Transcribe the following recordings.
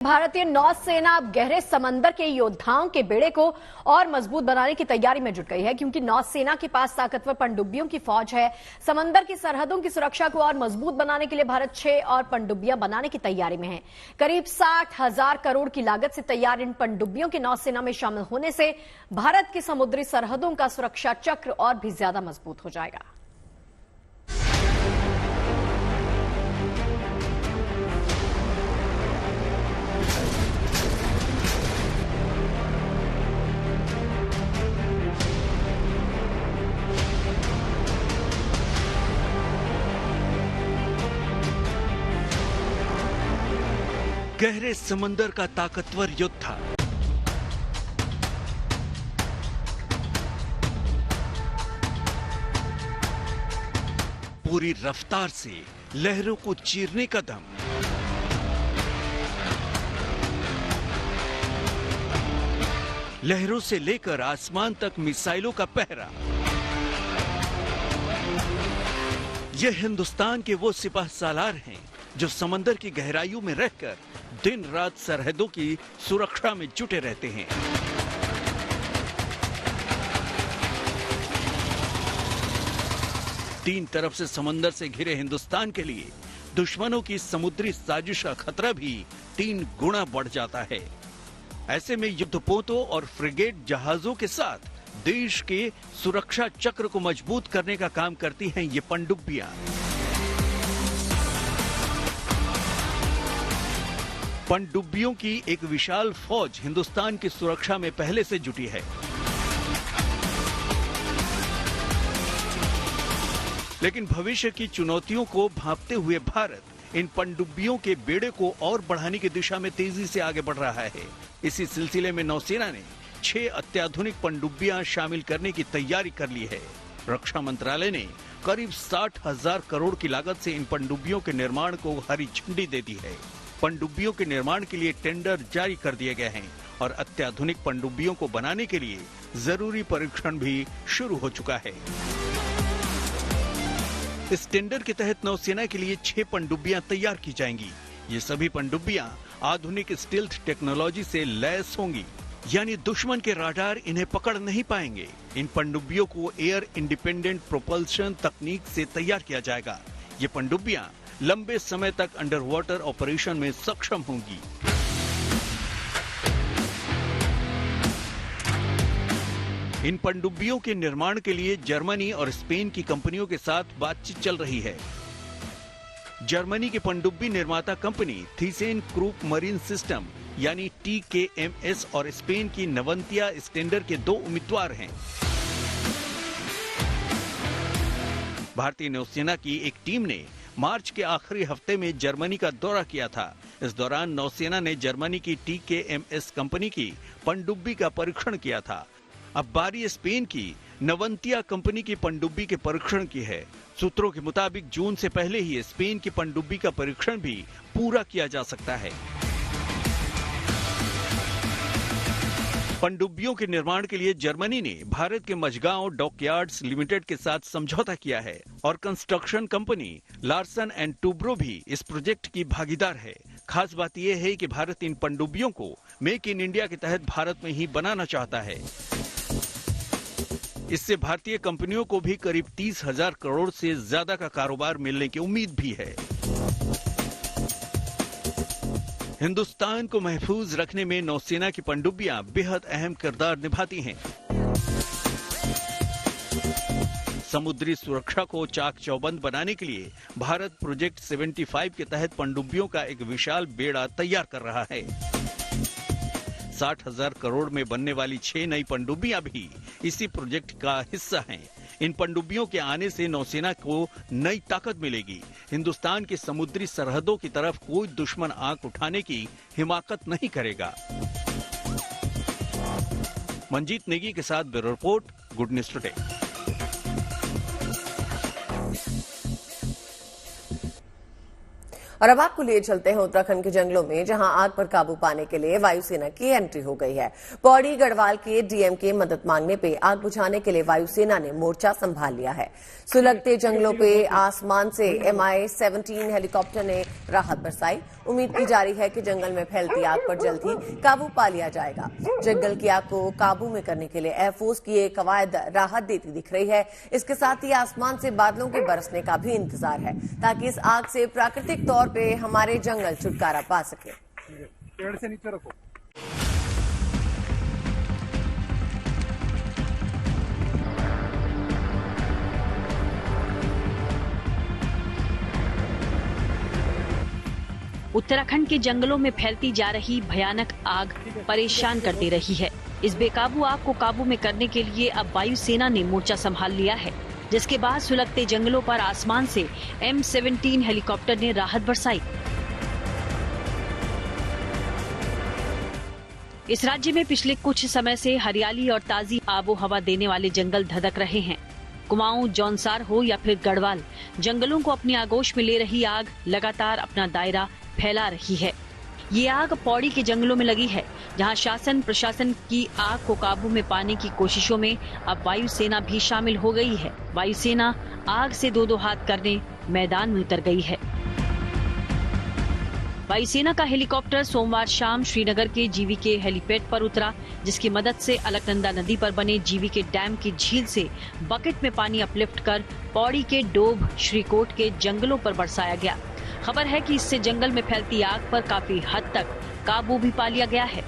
भारतीय नौसेना अब गहरे समंदर के योद्धाओं के बेड़े को और मजबूत बनाने की तैयारी में जुट गई है, क्योंकि नौसेना के पास ताकतवर पनडुब्बियों की फौज है। समंदर की सरहदों की सुरक्षा को और मजबूत बनाने के लिए भारत 6 और पनडुब्बियां बनाने की तैयारी में है। करीब 60,000 करोड़ की लागत से तैयार इन पनडुब्बियों के नौसेना में शामिल होने से भारत की समुद्री सरहदों का सुरक्षा चक्र और भी ज्यादा मजबूत हो जाएगा। गहरे समंदर का ताकतवर योद्धा, पूरी रफ्तार से लहरों को चीरने का दम, लहरों से लेकर आसमान तक मिसाइलों का पहरा। ये हिंदुस्तान के वो सिपाह सालार हैं जो समंदर की गहराइयों में रहकर दिन रात सरहदों की सुरक्षा में जुटे रहते हैं। तीन तरफ से समंदर से घिरे हिंदुस्तान के लिए दुश्मनों की समुद्री साजिश का खतरा भी 3 गुना बढ़ जाता है। ऐसे में युद्धपोतों और फ्रिगेट जहाजों के साथ देश के सुरक्षा चक्र को मजबूत करने का काम करती हैं ये पनडुब्बियां। पनडुब्बियों की एक विशाल फौज हिंदुस्तान की सुरक्षा में पहले से जुटी है। लेकिन भविष्य की चुनौतियों को भांपते हुए भारत इन पनडुब्बियों के बेड़े को और बढ़ाने की दिशा में तेजी से आगे बढ़ रहा है। इसी सिलसिले में नौसेना ने 6 अत्याधुनिक पनडुब्बियां शामिल करने की तैयारी कर ली है। रक्षा मंत्रालय ने करीब 60,000 करोड़ की लागत से इन पनडुब्बियों के निर्माण को हरी झंडी दे दी है। पनडुब्बियों के निर्माण के लिए टेंडर जारी कर दिए गए हैं और अत्याधुनिक पनडुब्बियों को बनाने के लिए जरूरी परीक्षण भी शुरू हो चुका है। इस टेंडर के तहत नौसेना के लिए 6 पनडुब्बियां तैयार की जाएंगी। ये सभी पनडुब्बियां आधुनिक स्टील्थ टेक्नोलॉजी से लैस होंगी, यानी दुश्मन के राडार इन्हें पकड़ नहीं पाएंगे। इन पनडुब्बियों को एयर इंडिपेंडेंट प्रोपल्शन तकनीक से तैयार किया जाएगा। ये पनडुब्बियां लंबे समय तक अंडर वाटर ऑपरेशन में सक्षम होंगी। इन पनडुब्बियों के निर्माण के लिए जर्मनी और स्पेन की कंपनियों के साथ बातचीत चल रही है। जर्मनी की पनडुब्बी निर्माता कंपनी थीसेन क्रूप मरीन सिस्टम यानी TKMS और स्पेन की नवंतिया इस टेंडर के 2 उम्मीदवार हैं। भारतीय नौसेना की एक टीम ने मार्च के आखिरी हफ्ते में जर्मनी का दौरा किया था। इस दौरान नौसेना ने जर्मनी की TKMS कंपनी की पनडुब्बी का परीक्षण किया था। अब बारी स्पेन की नवंतिया कंपनी की पनडुब्बी के परीक्षण की है। सूत्रों के मुताबिक जून से पहले ही स्पेन की पनडुब्बी का परीक्षण भी पूरा किया जा सकता है। पनडुब्बियों के निर्माण के लिए जर्मनी ने भारत के मझगांव डॉकयार्ड्स लिमिटेड के साथ समझौता किया है और construction company Larsen and Toubro भी इस प्रोजेक्ट की भागीदार है। खास बात यह है कि भारत इन पनडुब्बियों को मेक इन इंडिया के तहत भारत में ही बनाना चाहता है। इससे भारतीय कंपनियों को भी करीब 30,000 करोड़ से ज्यादा का कारोबार मिलने की उम्मीद भी है। हिंदुस्तान को महफूज रखने में नौसेना की पनडुब्बियां बेहद अहम किरदार निभाती हैं। समुद्री सुरक्षा को चाक चौबंद बनाने के लिए भारत प्रोजेक्ट 75 के तहत पनडुब्बियों का एक विशाल बेड़ा तैयार कर रहा है। 60,000 करोड़ में बनने वाली 6 नई पनडुब्बियां भी इसी प्रोजेक्ट का हिस्सा हैं। इन पनडुब्बियों के आने से नौसेना को नई ताकत मिलेगी। हिंदुस्तान की समुद्री सरहदों की तरफ कोई दुश्मन आंख उठाने की हिमाकत नहीं करेगा। मंजीत नेगी के साथ bureau report, good news today. और अब आपको लिए चलते हैं उत्तराखंड के जंगलों में, जहां आग पर काबू पाने के लिए वायुसेना की एंट्री हो गई है। पौड़ी गढ़वाल के डीएम के मदद मांगने पे आग बुझाने के लिए वायुसेना ने मोर्चा संभाल लिया है। सुलगते जंगलों पे आसमान से MI-17 हेलीकॉप्टर ने राहत बरसाई। उम्मीद की जा रही है कि जंगल में फैलती आग पर जल्द ही काबू पा लिया जाएगा। जंगल की आग को काबू में करने के लिए एयरफोर्स की एक कवायद राहत देती दिख रही है। इसके साथ ही आसमान से बादलों के बरसने का भी इंतजार है, ताकि इस आग से प्राकृतिक तौर पे हमारे जंगल छुटकारा पा सके। पेड़ से नीचे रखो। उत्तराखंड के जंगलों में फैलती जा रही भयानक आग परेशान कर दे रही है। इस बेकाबू आग को काबू में करने के लिए अब वायुसेना ने मोर्चा संभाल लिया है, जिसके बाद सुलगते जंगलों पर आसमान से M-17 हेलीकॉप्टर ने राहत बरसाई। इस राज्य में पिछले कुछ समय से हरियाली और ताजी आबो हवा देने वाले जंगल धधक रहे हैं। कुमाऊं, जौनसार हो या फिर गढ़वाल, जंगलों को अपनी आगोश में ले रही आग लगातार अपना दायरा फैला रही है। ये आग पौड़ी के जंगलों में लगी है, जहां शासन प्रशासन की आग को काबू में पाने की कोशिशों में अब वायुसेना भी शामिल हो गई है। वायुसेना आग से दो हाथ करने मैदान में उतर गई है। वायुसेना का हेलीकॉप्टर सोमवार शाम श्रीनगर के जीवीके हेलीपैड पर उतरा, जिसकी मदद से अलकनंदा नदी पर बने जीवीके डैम की झील से बकेट में पानी अपलिफ्ट कर पौड़ी के डोभ श्रीकोट के जंगलों पर बरसाया गया। खबर है कि इससे जंगल में फैलती आग पर काफी हद तक काबू भी पा लिया गया है।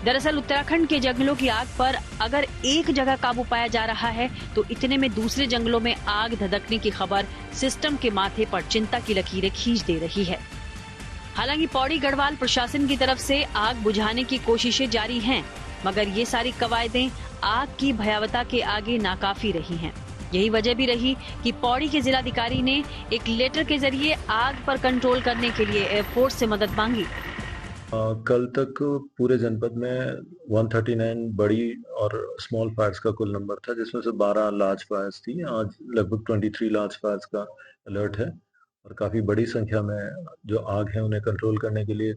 दरअसल उत्तराखंड के जंगलों की आग पर अगर एक जगह काबू पाया जा रहा है, तो इतने में दूसरे जंगलों में आग धधकने की खबर सिस्टम के माथे पर चिंता की लकीरें खींच दे रही है। हालांकि पौड़ी गढ़वाल प्रशासन की तरफ से आग बुझाने की कोशिशें जारी हैं, मगर ये सारी कवायदें आग की भयावता के आगे नाकाफी रही हैं। यही वजह भी रही कि पौड़ी के जिलाधिकारी ने एक लेटर के जरिए आग पर कंट्रोल करने के लिए एयरफोर्स से मदद मांगी। कल तक पूरे जनपद में 139 बड़ी और स्मॉल फायर्स का कुल नंबर था, जिसमें से 12 लार्ज फायर्स थी। आज लगभग 23 लार्ज फायर्स का अलर्ट है और काफी बड़ी संख्या में जो आग है उन्हें कंट्रोल करने के लिए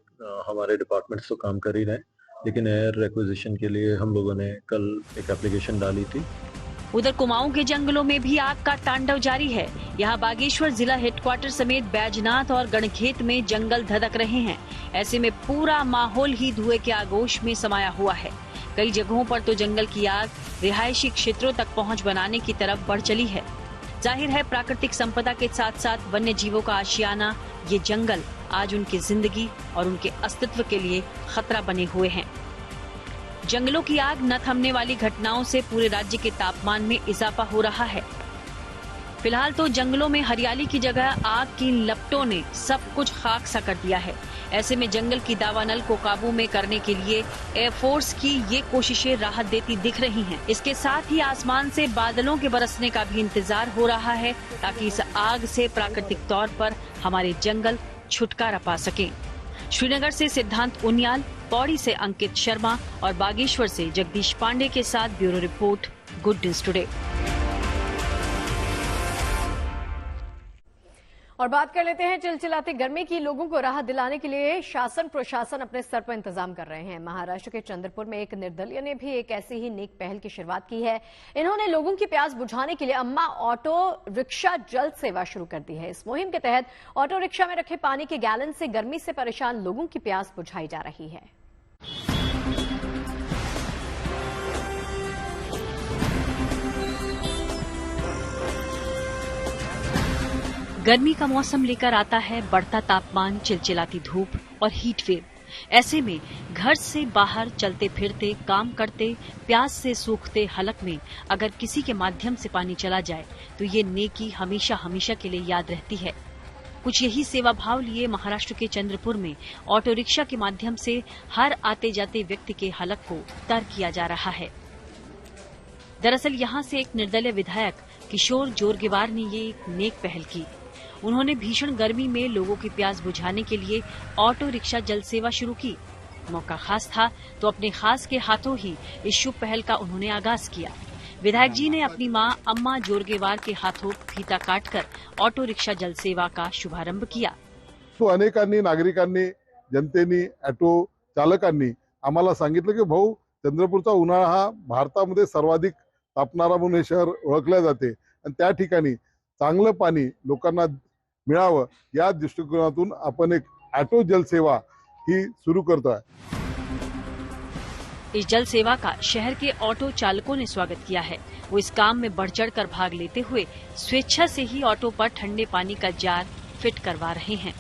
हमारे डिपार्टमेंट्स तो काम कर ही रहे हैं, लेकिन एयर एक्विजिशन के लिए हम लोगों ने कल एक एप्लीकेशन डाली थी। उधर कुमाऊं के जंगलों में भी आग का तांडव जारी है। यहाँ बागेश्वर जिला हेडक्वार्टर समेत बैजनाथ और गणखेत में जंगल धधक रहे हैं। ऐसे में पूरा माहौल ही धुएं के आगोश में समाया हुआ है। कई जगहों पर तो जंगल की आग रिहायशी क्षेत्रों तक पहुँच बनाने की तरफ बढ़ चली है। जाहिर है प्राकृतिक संपदा के साथ साथ वन्य जीवों का आशियाना ये जंगल आज उनकी जिंदगी और उनके अस्तित्व के लिए खतरा बने हुए हैं। जंगलों की आग न थमने वाली घटनाओं से पूरे राज्य के तापमान में इजाफा हो रहा है। फिलहाल तो जंगलों में हरियाली की जगह आग की लपटों ने सब कुछ खाक सा कर दिया है। ऐसे में जंगल की दावानल को काबू में करने के लिए एयरफोर्स की ये कोशिशें राहत देती दिख रही हैं। इसके साथ ही आसमान से बादलों के बरसने का भी इंतजार हो रहा है, ताकि इस आग से प्राकृतिक तौर पर हमारे जंगल छुटकारा पा सकें। श्रीनगर से सिद्धांत उनियाल, पौड़ी से अंकित शर्मा और बागेश्वर से जगदीश पांडे के साथ bureau report, good news today. और बात कर लेते हैं चिलचिलाते गर्मी की। लोगों को राहत दिलाने के लिए शासन प्रशासन अपने स्तर पर इंतजाम कर रहे हैं। महाराष्ट्र के चंद्रपुर में एक निर्दलीय ने भी एक ऐसी ही नेक पहल की शुरुआत की है। इन्होंने लोगों की प्यास बुझाने के लिए अम्मा ऑटो रिक्शा जल सेवा शुरू कर दी है। इस मुहिम के तहत ऑटो रिक्शा में रखे पानी के गैलन से गर्मी से परेशान लोगों की प्यास बुझाई जा रही है। गर्मी का मौसम लेकर आता है बढ़ता तापमान, चिलचिलाती धूप और हीट वेव। ऐसे में घर से बाहर चलते फिरते, काम करते, प्यास से सूखते हलक में अगर किसी के माध्यम से पानी चला जाए तो ये नेकी हमेशा हमेशा के लिए याद रहती है। कुछ यही सेवा भाव लिए महाराष्ट्र के चंद्रपुर में ऑटो रिक्शा के माध्यम से हर आते जाते व्यक्ति के हलक को तर किया जा रहा है। दरअसल यहाँ से एक निर्दलीय विधायक किशोर जोरगेवार ने ये एक नेक पहल की। उन्होंने भीषण गर्मी में लोगों की प्यास बुझाने के लिए ऑटो रिक्शा जल सेवा शुरू की। मौका खास था तो अपने खास के हाथों ही इस शुभ पहल का उन्होंने आगाज किया। विधायक जी ने अपनी मां अम्मा जोरगेवार के हाथों फीता काटकर ऑटो रिक्शा जल सेवा का शुभारंभ किया। तो अनेकांनी नागरिकांनी जनतेनी ऑटो चालकांनी आम्हाला सांगितलं की भाऊ चंद्रपूरचा उन्हाळा हा भारतामध्ये सर्वाधिक तापणारा म्हणून हे शहर ओळखले जाते आणि त्या ठिकाणी चांगलं पाणी लोकांना मिळावं या दृष्टिकोनातून आपण एक ऑटो जलसेवा ही सुरू करतोय। इस जल सेवा का शहर के ऑटो चालकों ने स्वागत किया है। वो इस काम में बढ़ चढ़ कर भाग लेते हुए स्वेच्छा से ही ऑटो पर ठंडे पानी का जार फिट करवा रहे हैं।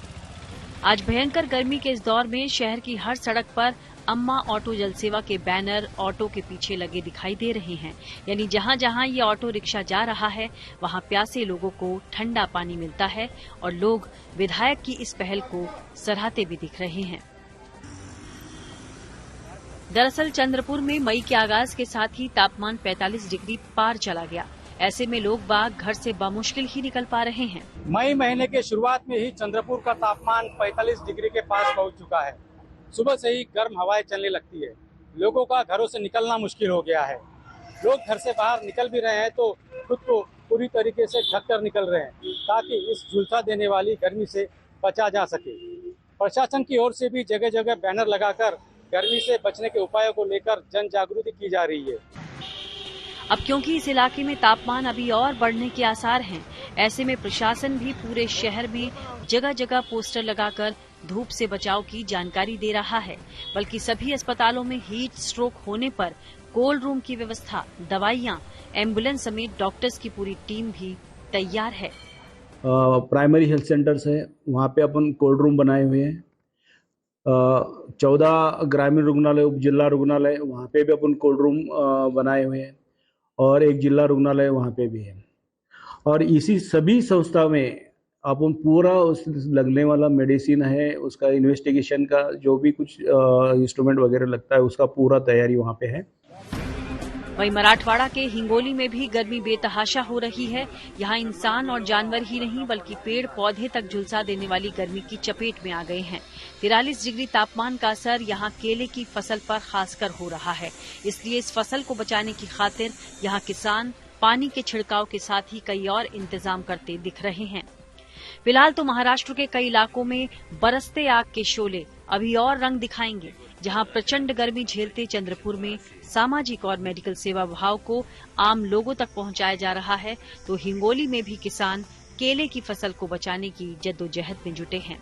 आज भयंकर गर्मी के इस दौर में शहर की हर सड़क पर अम्मा ऑटो जल सेवा के बैनर ऑटो के पीछे लगे दिखाई दे रहे हैं। यानी जहां जहां ये ऑटो रिक्शा जा रहा है वहां प्यासे लोगों को ठंडा पानी मिलता है और लोग विधायक की इस पहल को सराहते भी दिख रहे हैं। दरअसल चंद्रपुर में मई के आगाज के साथ ही तापमान 45 डिग्री पार चला गया। ऐसे में लोग बाग घर से बामुश्किल ही निकल पा रहे हैं। मई महीने के शुरुआत में ही चंद्रपुर का तापमान 45 डिग्री के पास पहुंच चुका है। सुबह से ही गर्म हवाएं चलने लगती है। लोगों का घरों से निकलना मुश्किल हो गया है। लोग घर से बाहर निकल भी रहे हैं तो खुद को पूरी तरीके से ढक कर निकल रहे हैं ताकि इस झुलसा देने वाली गर्मी से बचा जा सके। प्रशासन की ओर से भी जगह जगह बैनर लगाकर गर्मी से बचने के उपायों को लेकर जन जागृति की जा रही है। अब क्योंकि इस इलाके में तापमान अभी और बढ़ने के आसार हैं, ऐसे में प्रशासन भी पूरे शहर में जगह जगह पोस्टर लगाकर धूप से बचाव की जानकारी दे रहा है। बल्कि सभी अस्पतालों में हीट स्ट्रोक होने पर कोल्ड रूम की व्यवस्था, दवाइयां, एम्बुलेंस समेत डॉक्टर्स की पूरी टीम भी तैयार है। प्राइमरी हेल्थ सेंटर्स है, वहाँ पे अपन कोल्ड रूम बनाए हुए हैं। 14 ग्रामीण रुग्णालय, उप जिला रुग्णालय, वहाँ पे भी अपन कोल्ड रूम बनाए हुए हैं और एक जिला रुग्णालय वहाँ पे भी है। और इसी सभी संस्था में अपन पूरा उस लगने वाला मेडिसिन है, उसका इन्वेस्टिगेशन का जो भी कुछ इंस्ट्रूमेंट वगैरह लगता है उसका पूरा तैयारी वहाँ पे है। वहीं मराठवाड़ा के हिंगोली में भी गर्मी बेतहाशा हो रही है। यहाँ इंसान और जानवर ही नहीं बल्कि पेड़ पौधे तक झुलसा देने वाली गर्मी की चपेट में आ गए हैं। 43 डिग्री तापमान का असर यहाँ केले की फसल पर खासकर हो रहा है। इसलिए इस फसल को बचाने की खातिर यहाँ किसान पानी के छिड़काव के साथ ही कई और इंतजाम करते दिख रहे हैं। फिलहाल तो महाराष्ट्र के कई इलाकों में बरसते आग के शोले अभी और रंग दिखाएंगे। जहां प्रचंड गर्मी झेलते चंद्रपुर में सामाजिक और मेडिकल सेवा भाव को आम लोगों तक पहुंचाया जा रहा है, तो हिंगोली में भी किसान केले की फसल को बचाने की जद्दोजहद में जुटे हैं।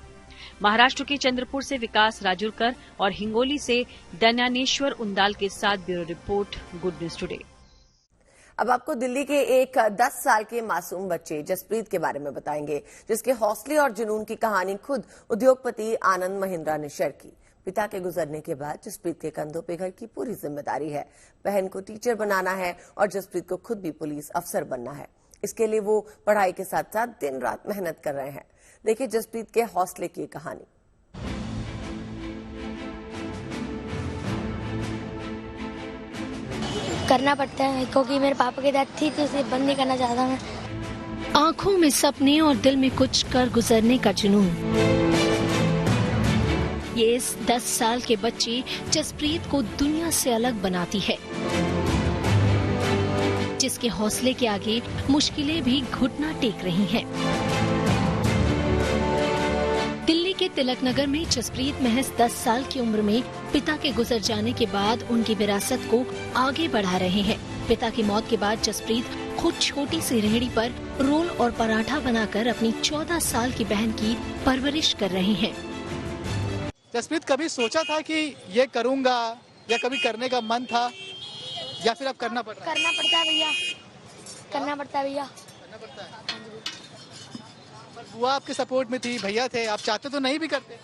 महाराष्ट्र के चंद्रपुर से विकास राजुरकर और हिंगोली से दन्यानेश्वर उंदाल के साथ bureau report, good news today. अब आपको दिल्ली के एक 10 साल के मासूम बच्चे जसप्रीत के बारे में बताएंगे, जिसके हौसले और जुनून की कहानी खुद उद्योगपति आनंद महिंद्रा ने शेयर की। पिता के गुजरने के बाद जसप्रीत के कंधों पे घर की पूरी जिम्मेदारी है। बहन को टीचर बनाना है और जसप्रीत को खुद भी पुलिस अफसर बनना है। इसके लिए वो पढ़ाई के साथ साथ दिन रात मेहनत कर रहे हैं। देखिए जसप्रीत के हौसले की कहानी। करना पड़ता है क्योंकि मेरे पापा की डेथ थी तो इसे बंद नहीं करना चाहता मैं। आंखों में सपने और दिल में कुछ कर गुजरने का जुनून, ये इस 10 साल के बच्चे जसप्रीत को दुनिया से अलग बनाती है, जिसके हौसले के आगे मुश्किलें भी घुटना टेक रही हैं। दिल्ली के तिलक नगर में जसप्रीत महज 10 साल की उम्र में पिता के गुजर जाने के बाद उनकी विरासत को आगे बढ़ा रहे हैं। पिता की मौत के बाद जसप्रीत खुद छोटी सी रेहड़ी पर रोल और पराठा बनाकर अपनी 14 साल की बहन की परवरिश कर रहे हैं। जसप्रीत कभी सोचा था कि ये करूंगा या कभी करने का मन था या फिर अब करना पड़ रहा है? करना पड़ता है भैया, करना पड़ता है भैया। करना पड़ता है। पर बुआ आपके सपोर्ट में थी, भैया थे, आप चाहते तो नहीं भी करते?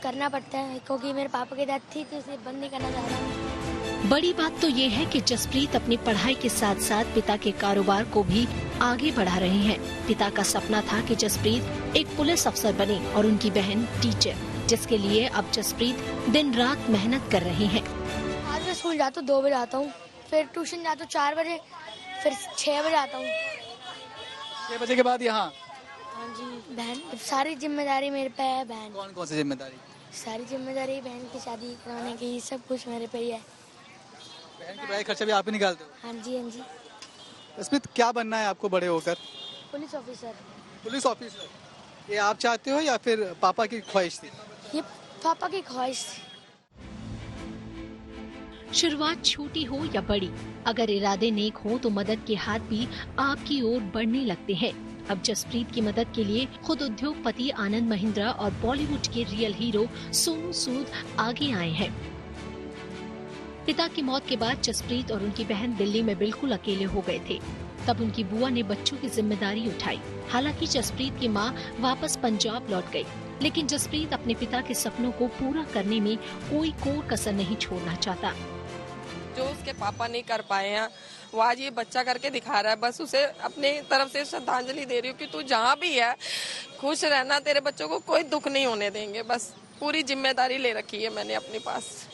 करना पड़ता है क्योंकि मेरे पापा की डेथ थी तो इसे बंद नहीं करना चाहता मैं। बड़ी बात तो ये है कि जसप्रीत अपनी पढ़ाई के साथ साथ पिता के कारोबार को भी आगे बढ़ा रहे हैं। पिता का सपना था कि जसप्रीत एक पुलिस अफसर बने और उनकी बहन टीचर, जिसके लिए अब जसप्रीत दिन रात मेहनत कर रहे हैं। आज मैं स्कूल जाता हूँ 2 बजे आता हूँ, फिर ट्यूशन जाता हूँ 4 बजे, फिर 6 बजे आता हूँ। 6 बजे के बाद यहाँ? हाँ जी, बहन सारी जिम्मेदारी मेरे पे है। बहन कौन कौन सी जिम्मेदारी? सारी जिम्मेदारी बहन की शादी करवाने की, सब कुछ मेरे पे ही है। बहन की पढ़ाई खर्चा भी आप ही निकालते हो? हाँ जी, हाँ जी। जसप्रीत क्या बनना है आपको बड़े होकर? Police officer. Police officer? ये आप चाहते हो या फिर पापा की ख्वाहिश थी? ये पापा की ख्वाहिश थी। शुरुआत छोटी हो या बड़ी, अगर इरादे नेक हो तो मदद के हाथ भी आपकी ओर बढ़ने लगते हैं। अब जसप्रीत की मदद के लिए खुद उद्योगपति आनंद महिंद्रा और बॉलीवुड के रियल हीरो सोनू सूद आगे आए हैं। पिता की मौत के बाद जसप्रीत और उनकी बहन दिल्ली में बिल्कुल अकेले हो गए थे। तब उनकी बुआ ने बच्चों की जिम्मेदारी उठाई। हालांकि जसप्रीत की मां वापस पंजाब लौट गई, लेकिन जसप्रीत अपने पिता के सपनों को पूरा करने में कोई कोर कसर नहीं छोड़ना चाहता। जो उसके पापा नहीं कर पाए हैं वो आज ये बच्चा करके दिखा रहा है। बस उसे अपनी तरफ से श्रद्धांजलि दे रही हूँ कि तू जहाँ भी है खुश रहना, तेरे बच्चों को कोई दुख नहीं होने देंगे। बस पूरी जिम्मेदारी ले रखी है मैंने अपने पास।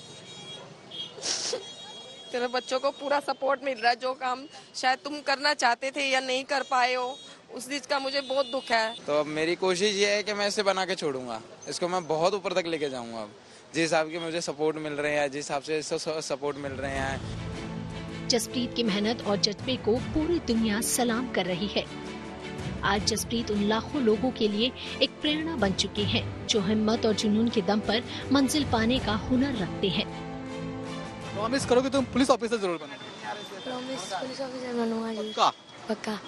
तेरे बच्चों को पूरा सपोर्ट मिल रहा है। जो काम शायद तुम करना चाहते थे या नहीं कर पाए हो, उस चीज का मुझे बहुत दुख है। तो अब मेरी कोशिश ये है कि मैं इसे बना के छोड़ूंगा, इसको मैं बहुत ऊपर तक लेके जाऊंगा। अब जिस हिसाब के मुझे सपोर्ट मिल रहे हैं, जिस हिसाब से सपोर्ट मिल रहे हैं। जसप्रीत की मेहनत और जज्बे को पूरी दुनिया सलाम कर रही है। आज जसप्रीत उन लाखों लोगों के लिए एक प्रेरणा बन चुके हैं जो हिम्मत और जुनून के दम पर मंजिल पाने का हुनर रखते हैं। प्रॉमिस करो कि तुम पुलिस ऑफिसर जरूर बनोगे। प्रॉमिस पुलिस ऑफिसर बनूंगा जी। पक्का? पक्का।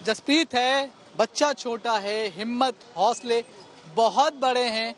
जसप्रीत है, बच्चा छोटा है, हिम्मत हौसले बहुत बड़े हैं।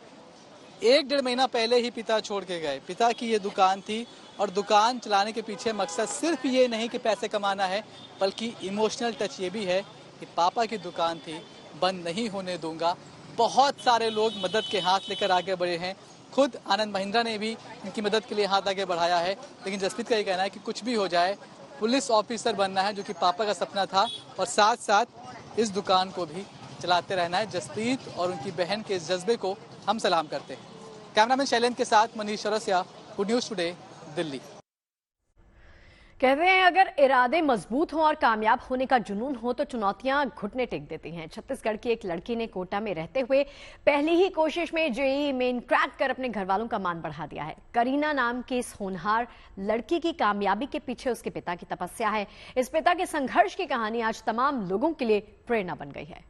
1-1.5 महीना पहले ही पिता छोड़ के गए। पिता की ये दुकान थी और दुकान चलाने के पीछे मकसद सिर्फ ये नहीं कि पैसे कमाना है, बल्कि इमोशनल टच ये भी है कि पापा की दुकान थी, बंद नहीं होने दूंगा। बहुत सारे लोग मदद के हाथ लेकर आगे बढ़े हैं। खुद आनंद महिंद्रा ने भी इनकी मदद के लिए हाथ आगे बढ़ाया है। लेकिन जसप्रीत का ये कहना है कि कुछ भी हो जाए, पुलिस ऑफिसर बनना है, जो कि पापा का सपना था, और साथ साथ इस दुकान को भी चलाते रहना है। जसप्रीत और उनकी बहन के इस जज्बे को हम सलाम करते हैं। कैमरामैन शैलेंद्र के साथ Manish Chaurasia, good news today, Delhi. कहते हैं अगर इरादे मजबूत हों और कामयाब होने का जुनून हो तो चुनौतियां घुटने टेक देती हैं। छत्तीसगढ़ की एक लड़की ने कोटा में रहते हुए पहली ही कोशिश में जेईई मेन क्रैक कर अपने घर वालों का मान बढ़ा दिया है। करीना नाम की इस होनहार लड़की की कामयाबी के पीछे उसके पिता की तपस्या है। इस पिता के संघर्ष की कहानी आज तमाम लोगों के लिए प्रेरणा बन गई है।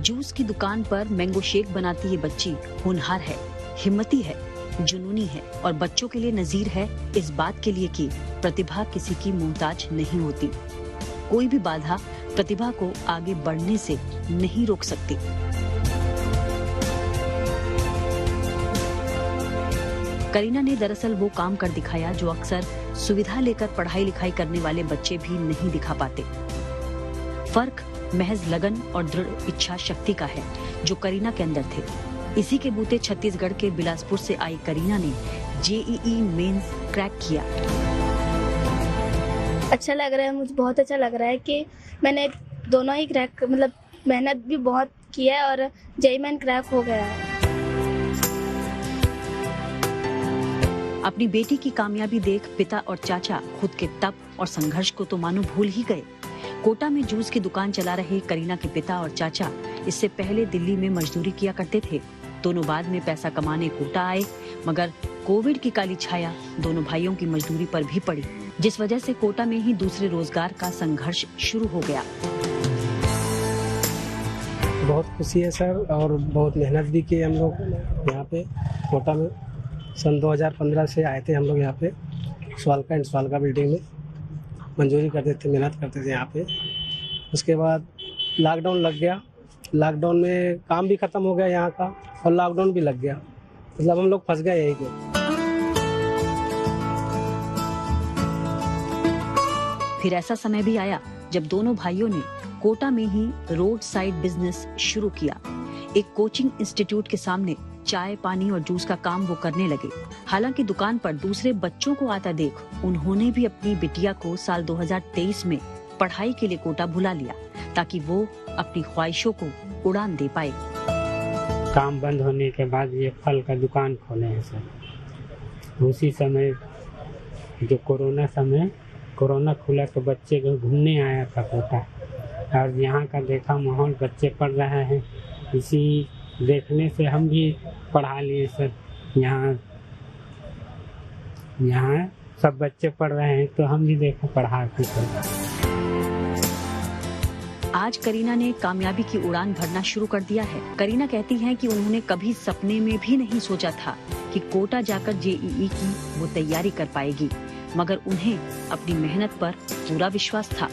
जूस की दुकान पर मैंगो शेक बनाती ये बच्ची होनहार है, हिम्मती है, जुनूनी है और बच्चों के लिए नजीर है इस बात के लिए कि प्रतिभा किसी की मोहताज नहीं होती। कोई भी बाधा प्रतिभा को आगे बढ़ने से नहीं रोक सकती। करीना ने दरअसल वो काम कर दिखाया जो अक्सर सुविधा लेकर पढ़ाई लिखाई करने वाले बच्चे भी नहीं दिखा पाते। फर्क महज लगन और दृढ़ इच्छा शक्ति का है जो करीना के अंदर थे। इसी के बूते छत्तीसगढ़ के बिलासपुर से आई करीना ने जेईई मेंस क्रैक किया। अच्छा लग रहा है, मुझे बहुत अच्छा लग रहा है कि मैंने दोनों ही क्रैक, मतलब मेहनत भी बहुत की है और जेईई मेन क्रैक हो गया है। अपनी बेटी की कामयाबी देख पिता और चाचा खुद के तप और संघर्ष को तो मानो भूल ही गए। कोटा में जूस की दुकान चला रहे करीना के पिता और चाचा इससे पहले दिल्ली में मजदूरी किया करते थे। दोनों बाद में पैसा कमाने कोटा आए, मगर कोविड की काली छाया दोनों भाइयों की मजदूरी पर भी पड़ी, जिस वजह से कोटा में ही दूसरे रोजगार का संघर्ष शुरू हो गया। बहुत खुशी है सर, और बहुत मेहनत भी की हम लोग यहाँ पे कोटा में। सन 2015 से आए थे हम लोग यहाँ पे स्वालका बिल्डिंग में मंजूरी करते थे, मेहनत करते थे यहाँ पे। उसके बाद लॉकडाउन लग गया। लॉकडाउन में काम भी खत्म हो गया यहाँ का और लॉकडाउन भी लग गया, मतलब हम लोग फंस गए यहीं पे। फिर ऐसा समय भी आया जब दोनों भाइयों ने कोटा में ही रोड साइड बिजनेस शुरू किया। एक कोचिंग इंस्टीट्यूट के सामने चाय पानी और जूस का काम वो करने लगे। हालांकि दुकान पर दूसरे बच्चों को आता देख उन्होंने भी अपनी बिटिया को साल 2023 में पढ़ाई के लिए कोटा बुला लिया ताकि वो अपनी ख्वाहिशों को उड़ान दे पाए। काम बंद होने के बाद ये फल का दुकान खोले हैं सर। उसी समय जो कोरोना खुला तो बच्चे को घूमने आया था कोटा, और यहाँ का देखा माहौल, बच्चे पढ़ रहे हैं, इसी देखने से हम भी पढ़ा लिए सर। यहाँ सब बच्चे पढ़ रहे हैं तो हम भी देखो पढ़ा के सर। आज करीना ने कामयाबी की उड़ान भरना शुरू कर दिया है। करीना कहती हैं कि उन्होंने कभी सपने में भी नहीं सोचा था कि कोटा जाकर जेईई की वो तैयारी कर पाएगी, मगर उन्हें अपनी मेहनत पर पूरा विश्वास था।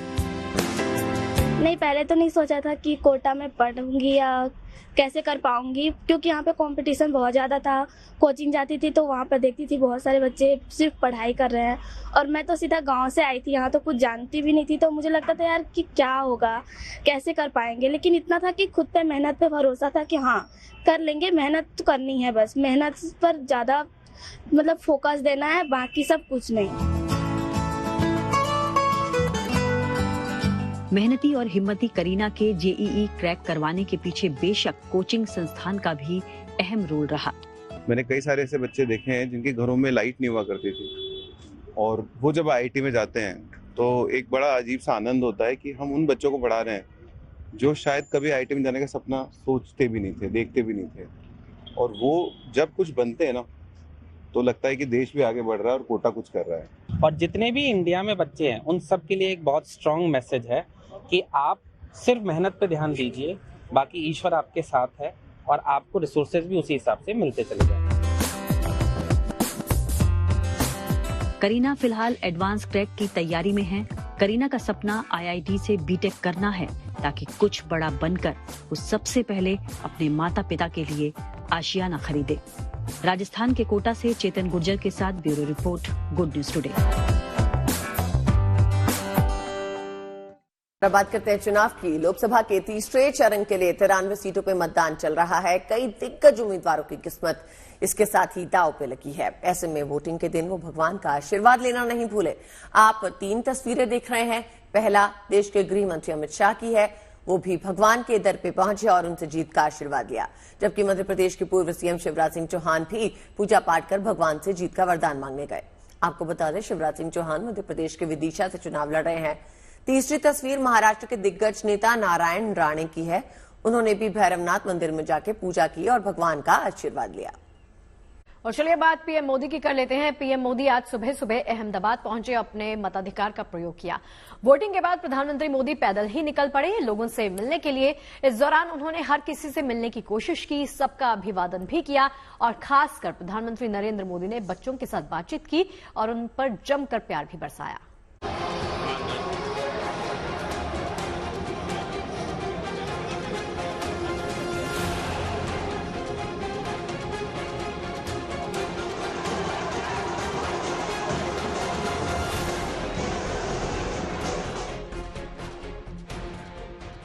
नहीं, पहले तो नहीं सोचा था कि कोटा में पढ़ूंगी या कैसे कर पाऊंगी, क्योंकि यहाँ पे कंपटीशन बहुत ज़्यादा था। कोचिंग जाती थी तो वहाँ पर देखती थी बहुत सारे बच्चे सिर्फ पढ़ाई कर रहे हैं, और मैं तो सीधा गांव से आई थी, यहाँ तो कुछ जानती भी नहीं थी। तो मुझे लगता था यार कि क्या होगा, कैसे कर पाएंगे। लेकिन इतना था कि खुद पे मेहनत पे भरोसा था कि हाँ कर लेंगे। मेहनत तो करनी है, बस मेहनत पर ज़्यादा मतलब फोकस देना है, बाकी सब कुछ नहीं। मेहनती और हिम्मती करीना के जेईई क्रैक करवाने के पीछे बेशक कोचिंग संस्थान का भी अहम रोल रहा। मैंने कई सारे ऐसे बच्चे देखे हैं जिनके घरों में लाइट नहीं हुआ करती थी, और वो जब आईआईटी में जाते हैं तो एक बड़ा अजीब सा आनंद होता है कि हम उन बच्चों को पढ़ा रहे हैं जो शायद कभी आईआईटी में जाने का सपना सोचते भी नहीं थे, देखते भी नहीं थे, और वो जब कुछ बनते हैं ना तो लगता है कि देश भी आगे बढ़ रहा है और कोटा कुछ कर रहा है। और जितने भी इंडिया में बच्चे हैं उन सब के लिए एक बहुत स्ट्रॉन्ग मैसेज है कि आप सिर्फ मेहनत पे ध्यान दीजिए, बाकी ईश्वर आपके साथ है और आपको रिसोर्सेज भी उसी हिसाब से मिलते चले जाएंगे। करीना फिलहाल एडवांस क्रैक की तैयारी में है। करीना का सपना आईआईटी से बीटेक करना है ताकि कुछ बड़ा बनकर वो सबसे पहले अपने माता पिता के लिए आशियाना खरीदे। राजस्थान के कोटा से चेतन गुर्जर के साथ bureau report, good news today. अब बात करते हैं चुनाव की। लोकसभा के तीसरे चरण के लिए 93 सीटों पे मतदान चल रहा है। कई दिग्गज उम्मीदवारों की किस्मत इसके साथ ही दांव पे लगी है। ऐसे में वोटिंग के दिन वो भगवान का आशीर्वाद लेना नहीं भूले। आप 3 तस्वीरें देख रहे हैं। पहला देश के गृह मंत्री अमित शाह की है, वो भी भगवान के दर पे पहुंचे और उनसे जीत का आशीर्वाद लिया। जबकि मध्य प्रदेश के पूर्व सीएम शिवराज सिंह चौहान भी पूजा पाठ कर भगवान से जीत का वरदान मांगने गए। आपको बता दें, शिवराज सिंह चौहान मध्य प्रदेश के विदिशा से चुनाव लड़ रहे हैं। तीसरी तस्वीर महाराष्ट्र के दिग्गज नेता नारायण राणे की है। उन्होंने भी भैरवनाथ मंदिर में जाके पूजा की और भगवान का आशीर्वाद लिया। और चलिए बात पीएम मोदी की कर लेते हैं। पीएम मोदी आज सुबह सुबह अहमदाबाद पहुंचे, अपने मताधिकार का प्रयोग किया। वोटिंग के बाद प्रधानमंत्री मोदी पैदल ही निकल पड़े लोगों से मिलने के लिए। इस दौरान उन्होंने हर किसी से मिलने की कोशिश की, सबका अभिवादन भी किया और खासकर प्रधानमंत्री नरेंद्र मोदी ने बच्चों के साथ बातचीत की और उन पर जमकर प्यार भी बरसाया।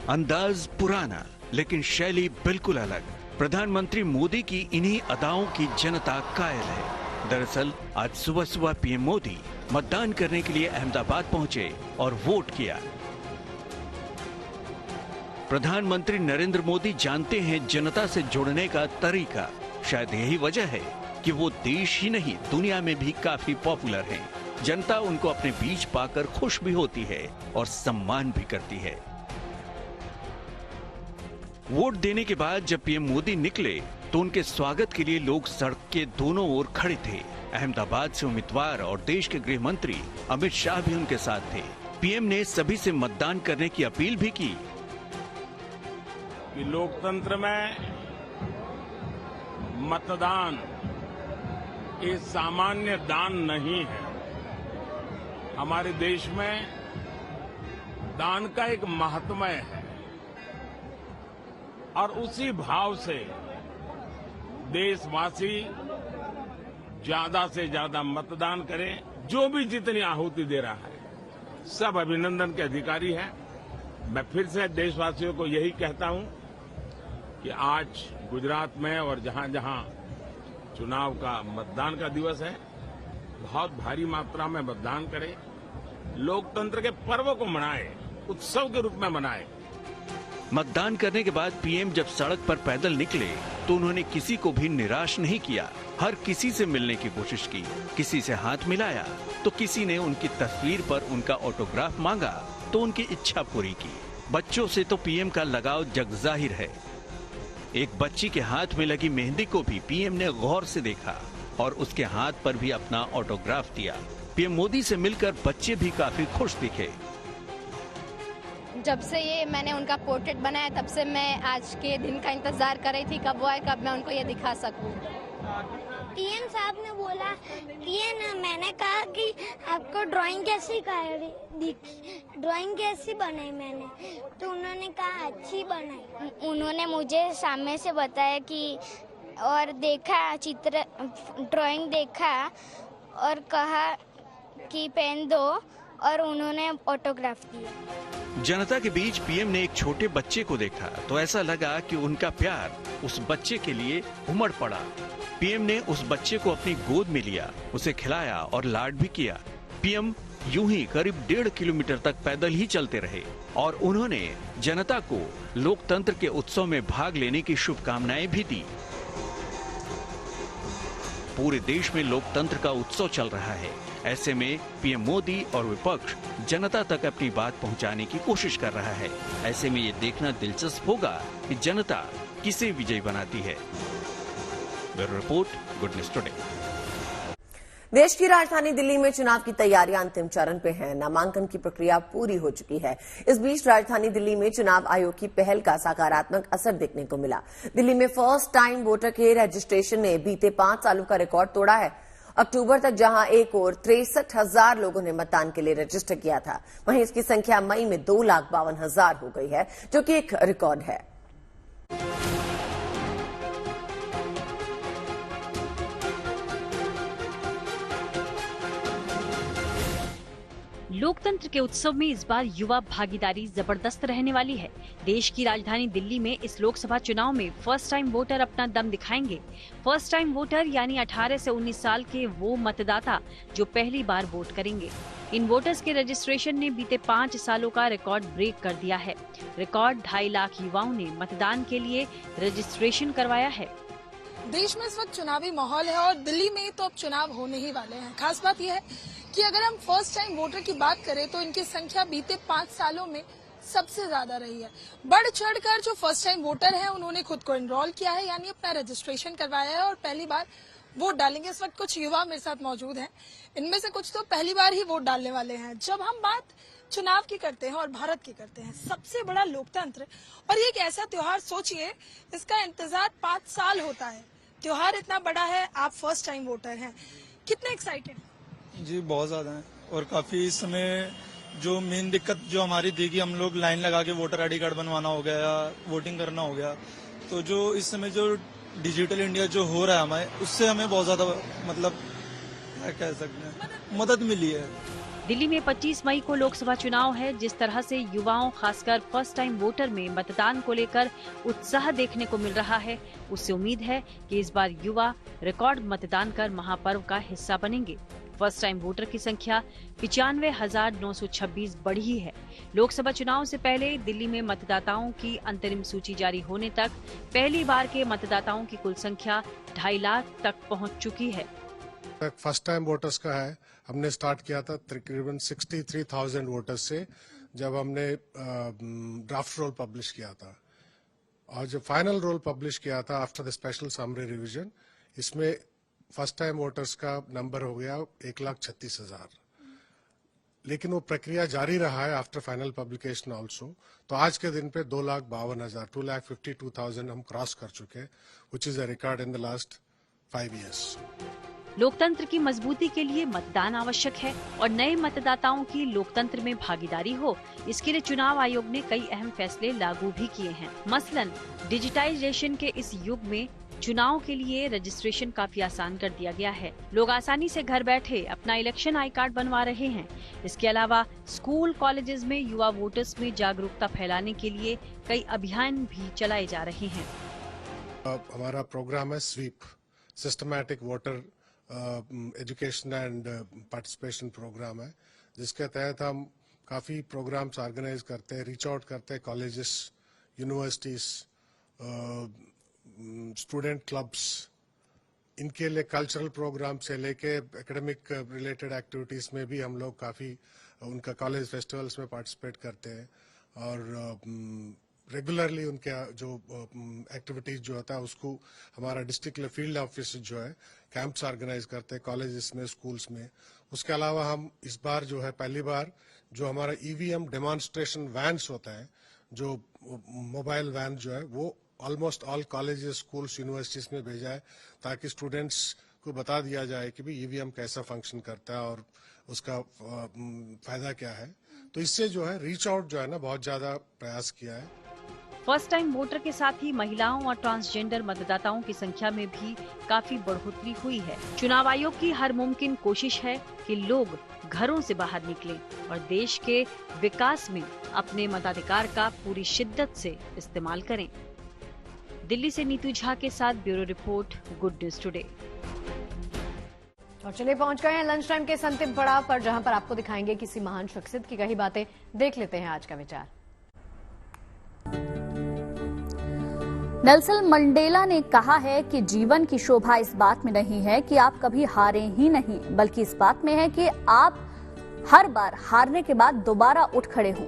अंदाज पुराना लेकिन शैली बिल्कुल अलग। प्रधानमंत्री मोदी की इन्हीं अदाओं की जनता कायल है। दरअसल आज सुबह सुबह पीएम मोदी मतदान करने के लिए अहमदाबाद पहुंचे और वोट किया। प्रधानमंत्री नरेंद्र मोदी जानते हैं जनता से जुड़ने का तरीका। शायद यही वजह है कि वो देश ही नहीं दुनिया में भी काफी पॉपुलर हैं। जनता उनको अपने बीच पाकर खुश भी होती है और सम्मान भी करती है। वोट देने के बाद जब पीएम मोदी निकले तो उनके स्वागत के लिए लोग सड़क के दोनों ओर खड़े थे। अहमदाबाद से उम्मीदवार और देश के गृह मंत्री अमित शाह भी उनके साथ थे। पीएम ने सभी से मतदान करने की अपील भी की। कि लोकतंत्र में मतदान ये सामान्य दान नहीं है। हमारे देश में दान का एक महात्म्य है और उसी भाव से देशवासी ज्यादा से ज्यादा मतदान करें। जो भी जितनी आहुति दे रहा है सब अभिनंदन के अधिकारी हैं। मैं फिर से देशवासियों को यही कहता हूं कि आज गुजरात में और जहां जहां चुनाव का मतदान का दिवस है, बहुत भारी मात्रा में मतदान करें। लोकतंत्र के पर्व को मनाएं, उत्सव के रूप में मनाएं। मतदान करने के बाद पीएम जब सड़क पर पैदल निकले तो उन्होंने किसी को भी निराश नहीं किया। हर किसी से मिलने की कोशिश की, किसी से हाथ मिलाया तो किसी ने उनकी तस्वीर पर उनका ऑटोग्राफ मांगा तो उनकी इच्छा पूरी की। बच्चों से तो पीएम का लगाव जगजाहिर है। एक बच्ची के हाथ में लगी मेहंदी को भी पीएम ने गौर से देखा और उसके हाथ पर भी अपना ऑटोग्राफ दिया। पीएम मोदी से मिलकर बच्चे भी काफी खुश दिखे। जब से ये मैंने उनका पोर्ट्रेट बनाया तब से मैं आज के दिन का इंतजार कर रही थी, कब वो आए, कब मैं उनको ये दिखा सकूं। पीएम साहब ने बोला मैंने कहा कि आपको ड्राइंग कैसी ड्राइंग कैसी बनाई मैंने, तो उन्होंने कहा अच्छी बनाई। उन्होंने मुझे सामने से बताया कि और देखा चित्र ड्राइंग देखा और कहा कि पेन दो और उन्होंने ऑटोग्राफ दिया। जनता के बीच पीएम ने एक छोटे बच्चे को देखा तो ऐसा लगा कि उनका प्यार उस बच्चे के लिए उमड़ पड़ा। पीएम ने उस बच्चे को अपनी गोद में लिया, उसे खिलाया और लाड भी किया। पीएम यूं ही करीब 1.5 किलोमीटर तक पैदल ही चलते रहे और उन्होंने जनता को लोकतंत्र के उत्सव में भाग लेने की शुभकामनाएं भी दी। पूरे देश में लोकतंत्र का उत्सव चल रहा है। ऐसे में पीएम मोदी और विपक्ष जनता तक अपनी बात पहुंचाने की कोशिश कर रहा है। ऐसे में ये देखना दिलचस्प होगा कि जनता किसे विजयी बनाती है। Bureau report, good news today. देश की राजधानी दिल्ली में चुनाव की तैयारियां अंतिम चरण पे हैं। नामांकन की प्रक्रिया पूरी हो चुकी है। इस बीच राजधानी दिल्ली में चुनाव आयोग की पहल का सकारात्मक असर देखने को मिला। दिल्ली में फर्स्ट टाइम वोटर के रजिस्ट्रेशन ने बीते 5 सालों का रिकॉर्ड तोड़ा है। अक्टूबर तक जहां एक और 63,000 लोगों ने मतदान के लिए रजिस्टर किया था, वहीं इसकी संख्या मई में 2,52,000 हो गई है, जो कि एक रिकॉर्ड है। लोकतंत्र के उत्सव में इस बार युवा भागीदारी जबरदस्त रहने वाली है। देश की राजधानी दिल्ली में इस लोकसभा चुनाव में फर्स्ट टाइम वोटर अपना दम दिखाएंगे। फर्स्ट टाइम वोटर यानी 18 से 19 साल के वो मतदाता जो पहली बार वोट करेंगे। इन वोटर्स के रजिस्ट्रेशन ने बीते 5 सालों का रिकॉर्ड ब्रेक कर दिया है। रिकॉर्ड 2.5 लाख युवाओं ने मतदान के लिए रजिस्ट्रेशन करवाया है। देश में इस वक्त चुनावी माहौल है और दिल्ली में तो अब चुनाव होने ही वाले हैं। खास बात यह है कि अगर हम फर्स्ट टाइम वोटर की बात करें तो इनकी संख्या बीते 5 सालों में सबसे ज्यादा रही है। बढ़ चढ़कर जो फर्स्ट टाइम वोटर हैं उन्होंने खुद को एनरोल किया है, यानी अपना रजिस्ट्रेशन करवाया है और पहली बार वोट डालेंगे। इस वक्त कुछ युवा मेरे साथ मौजूद हैं, इनमें से कुछ तो पहली बार ही वोट डालने वाले हैं। जब हम बात चुनाव की करते हैं और भारत की करते हैं, सबसे बड़ा लोकतंत्र और ये एक ऐसा त्योहार, सोचिए इसका इंतजार 5 साल होता है। त्योहार इतना बड़ा है, आप फर्स्ट टाइम वोटर हैं, कितने एक्साइटेड? जी बहुत ज्यादा है और काफी इस समय जो मेन दिक्कत जो हमारी थी कि हम लोग लाइन लगा के वोटर आईडी कार्ड बनवाना हो गया या वोटिंग करना हो गया, तो जो इस समय जो डिजिटल इंडिया जो हो रहा है हमें, उससे हमें बहुत ज्यादा मतलब क्या कह सकते हैं मदद मिली है। दिल्ली में 25 मई को लोकसभा चुनाव है। जिस तरह से युवाओं, खासकर फर्स्ट टाइम वोटर में मतदान को लेकर उत्साह देखने को मिल रहा है, उससे उम्मीद है कि इस बार युवा रिकॉर्ड मतदान कर महापर्व का हिस्सा बनेंगे। फर्स्ट टाइम वोटर की संख्या 95,926 बढ़ी है। लोकसभा चुनाव से पहले दिल्ली में मतदाताओं की अंतरिम सूची जारी होने तक पहली बार के मतदाताओं की कुल संख्या 2.5 लाख तक पहुंच चुकी है। फर्स्ट टाइम वोटर्स का है, हमने स्टार्ट किया था तकरीबन 63,000 वोटर्स से, जब हमने ड्राफ्ट रोल पब्लिश किया था, और जब फाइनल रोल पब्लिश किया था after the special summary revision, इसमें फर्स्ट टाइम वोटर्स का नंबर हो गया 1,36,000। लेकिन वो प्रक्रिया जारी रहा है आफ्टर फाइनल पब्लिकेशन ऑल्सो। तो आज के दिन पे 2,52,000 2,52,000 हम क्रॉस कर चुके हैं, which is a record in the last 5 years। लोकतंत्र की मजबूती के लिए मतदान आवश्यक है और नए मतदाताओं की लोकतंत्र में भागीदारी हो, इसके लिए चुनाव आयोग ने कई अहम फैसले लागू भी किए हैं। मसलन डिजिटाइजेशन के इस युग में चुनाव के लिए रजिस्ट्रेशन काफी आसान कर दिया गया है। लोग आसानी से घर बैठे अपना इलेक्शन आई कार्ड बनवा रहे हैं। इसके अलावा स्कूल, कॉलेजेस में युवा वोटर्स में जागरूकता फैलाने के लिए कई अभियान भी चलाए जा रहे हैं। हमारा प्रोग्राम है स्वीप, systematic voter education and participation programme है, जिसके तहत हम काफी प्रोग्राम्स ऑर्गेनाइज करते हैं, रीच आउट करते हैं कॉलेजेस, यूनिवर्सिटीज, स्टूडेंट क्लब्स, इनके लिए कल्चरल प्रोग्राम से लेके एकेडमिक रिलेटेड एक्टिविटीज में भी हम लोग काफी उनका कॉलेज फेस्टिवल्स में पार्टिसिपेट करते हैं। और रेगुलरली उनके जो एक्टिविटीज जो होता है उसको हमारा डिस्ट्रिक्ट फील्ड ऑफिस जो है कैंप्स ऑर्गेनाइज करते हैं कॉलेजेस में, स्कूल्स में। उसके अलावा हम इस बार जो है पहली बार जो हमारा ईवीएम डेमोन्स्ट्रेशन वैन्स होता है, जो मोबाइल वैन जो है वो almost all colleges, schools, universities में भेजा है ताकि स्टूडेंट्स को बता दिया जाए कि भाई ईवीएम कैसा फंक्शन करता है और उसका फायदा क्या है। तो इससे जो है रीच आउट जो है ना बहुत ज्यादा प्रयास किया है। फर्स्ट टाइम वोटर के साथ ही महिलाओं और ट्रांसजेंडर मतदाताओं की संख्या में भी काफी बढ़ोतरी हुई है। चुनाव आयोग की हर मुमकिन कोशिश है कि लोग घरों से बाहर निकलें और देश के विकास में अपने मताधिकार का पूरी शिद्दत से इस्तेमाल करें। दिल्ली से नीतू झा के साथ bureau report, good news today. और चलिए पहुंच गए हैं लंच टाइम के इस अंतिम पड़ाव पर, जहां पर आपको दिखाएंगे किसी महान शख्सियत की कही बातें। देख लेते हैं आज का विचार। नेल्सन मंडेला ने कहा है कि जीवन की शोभा इस बात में नहीं है कि आप कभी हारे ही नहीं, बल्कि इस बात में है कि आप हर बार हारने के बाद दोबारा उठ खड़े हों।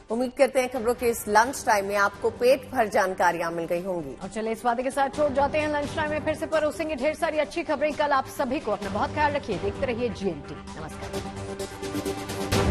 उम्मीद करते हैं खबरों के इस लंच टाइम में आपको पेट भर जानकारियां मिल गई होंगी। और चलिए इस वादे के साथ छोड़ जाते हैं लंच टाइम में फिर से परोसेंगे ढेर सारी अच्छी खबरें। कल आप सभी को अपना बहुत ख्याल रखिए, देखते रहिए GNT। नमस्कार।